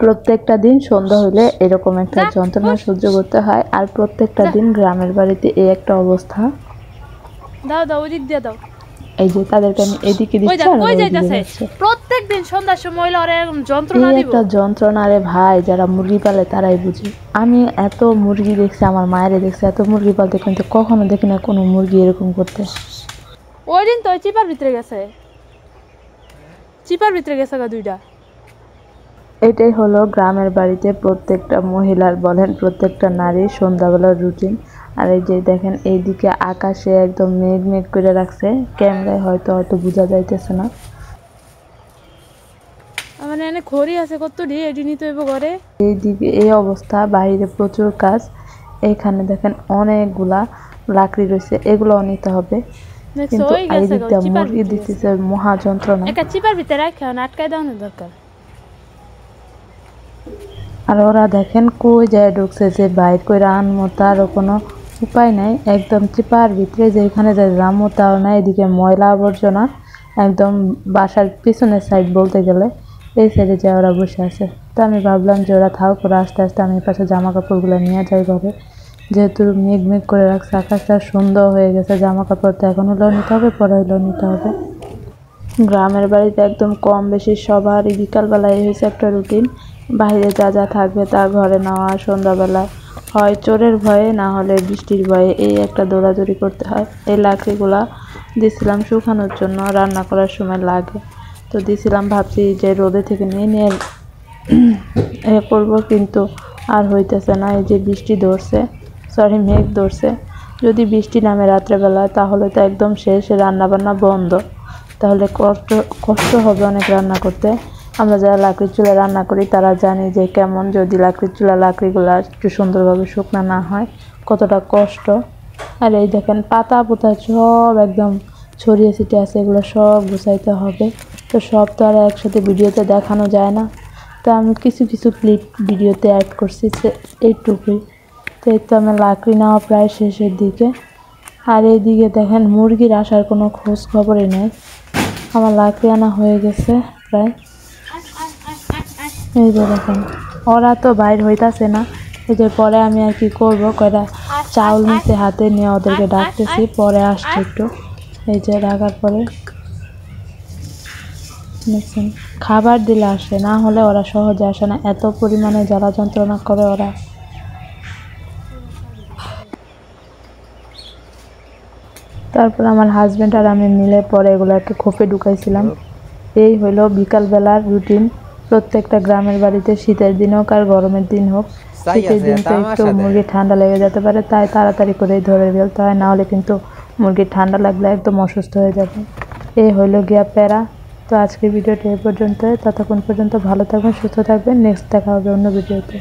প্রত্যেকটা দিন সন্ধ্যা হলে এরকম একটা যন্ত্রণা সহ্য করতে হয়। আর প্রত্যেকটা দিন গ্রামের বাড়িতে এই একটা অবস্থা। দাও দাও ওই দিক দিয়ে দাও। এই যে তাদেরকে আমি এদিকে দিচ্ছি আর ওরা ওইদিকে যাচ্ছে। প্রত্যেকদিন সন্ধ্যার সময় ওরা যন্ত্রণা দিব। একটা যন্ত্রণা রে ভাই, যারা মুরগি পালে তারাই বুঝে। আমি এত মুরগি দেখছি, আমার মায়েরে দেখছি এত মুরগি পালতে, কিন্তু কখনো দেখি না কোনো মুরগি এরকম করতে। ওই দিন তো চিপার ভিতরে গেছে, চিপার ভিতরে গেছে গা দুইটা। এটাই হলো গ্রামের বাড়িতে প্রত্যেকটা মহিলার বলেন প্রত্যেকটা নারীর সন্ধ্যাবেলার রুটিন। আর এই যে দেখেন এইদিকে আকাশে একদম মেঘ মেঘ করে রাখছে, ক্যামেরায় হয়তো হয়তো বোঝা যাইতেছে না। মানে এনে খড়ি আছে কত ডি এডি নিতে হইব ঘরে। এইদিকে এই অবস্থা, বাইরে প্রচুর কাজ। এখানে দেখেন অনেকগুলা লাকড়ি রয়েছে, এগুলোও নিতে হবে। কিন্তু এইদিকটা মুরগি দিতেছে মহা যন্ত্রণা। একটা চিপার ভিতরে রাখা আটকায় দেওয়ানো দরকার। আর ওরা দেখেন কই যায় ঢুকছে, যে বাইর করে আনমো তারও কোনো উপায় নাই। একদম চিপার ভিতরে যেখানে যায় রামো তাও না। এদিকে ময়লা আবর্জনা একদম বাসার পিছনের সাইড বলতে গেলে, এই সাইডে যায় ওরা বসে আছে। তো আমি ভাবলাম যে ওরা থাক, করে আস্তে আস্তে আমি পাশে জামা কাপড়গুলো নিয়ে যাই ঘরে। যেহেতু মেঘ মেঘ করে রাখছে, আকাশটা সুন্দর হয়ে গেছে, জামা কাপড় তো এখন হলেও নিতে হবে, পরে হলেও নিতে হবে। গ্রামের বাড়িতে একদম কম বেশি সবারই বিকালবেলায় হয়েছে একটা রুটিন, বাইরে যা যা থাকবে তা ঘরে নেওয়া। সন্ধ্যাবেলায় হয় চোরের ভয়ে, না হলে বৃষ্টির ভয়ে এই একটা দৌড়াদৌড়ি করতে হয়। এই লাকড়িগুলা দিছিলাম শুকানোর জন্য, রান্না করার সময় লাগে। তো দিছিলাম, ভাবছি যে রোদে থেকে নিয়ে নিয়ে করব, কিন্তু আর হইতেছে না। এই যে বৃষ্টি ধরছে, সরি মেঘ ধরছে। যদি বৃষ্টি নামে রাত্রেবেলা তাহলে তো একদম শেষ, রান্না বান্না বন্ধ। তাহলে কষ্ট হবে অনেক রান্না করতে। আমরা যারা লাকড়ির চুলায় রান্না করি তারা জানি যে কেমন, যদি লাকড়ির চুলা লাকড়িগুলো একটু সুন্দরভাবে শুকনো না হয় কতটা কষ্ট। আর এই দেখেন পাতা পোতা সব একদম ছড়িয়ে ছিটিয়ে আছে, এগুলো সব গুছাইতে হবে। তো সব তো আর একসাথে ভিডিওতে দেখানো যায় না, তো আমি কিছু কিছু ক্লিপ ভিডিওতে অ্যাড করছি, এইটুকুই। তো এই তো আমার লাকড়ি নেওয়া প্রায় শেষের দিকে। আর এইদিকে দেখেন মুরগির আসার কোনো খোঁজ খবরই নেই। আমার লাকড়ি আনা হয়ে গেছে প্রায়। এই যে দেখেন ওরা তো বাইর হইতাছে না। এই যে পরে আমি আর কি করবো, কয়টা চাউল নিচে হাতে নিয়ে ওদেরকে ডাকতেছি, পরে আসছে একটু। এই যে ডাকার পরে দেখছেন খাবার দিলে আসে, না হলে ওরা সহজে আসে না, এত পরিমাণে জ্বালা যন্ত্রণা করে ওরা। তারপর আমার হাজব্যান্ড আর আমি মিলে পরে এগুলোকে খোপে ঢুকাইছিলাম। এই হলো বিকালবেলার রুটিন প্রত্যেকটা গ্রামের বাড়িতে, শীতের দিন হোক আর গরমের দিন হোক। শীতের দিন তো একটু মুরগি ঠান্ডা লেগে যেতে পারে, তাই তাড়াতাড়ি করেই ধরে ফেলতে হয়, না হলে কিন্তু মুরগির ঠান্ডা লাগলে একদম অসুস্থ হয়ে যাবে। এই হলো গিয়া প্যারা। তো আজকের ভিডিওটা এই পর্যন্ত। ততক্ষণ পর্যন্ত ভালো থাকবেন, সুস্থ থাকবেন। নেক্সট দেখা হবে অন্য ভিডিওতে।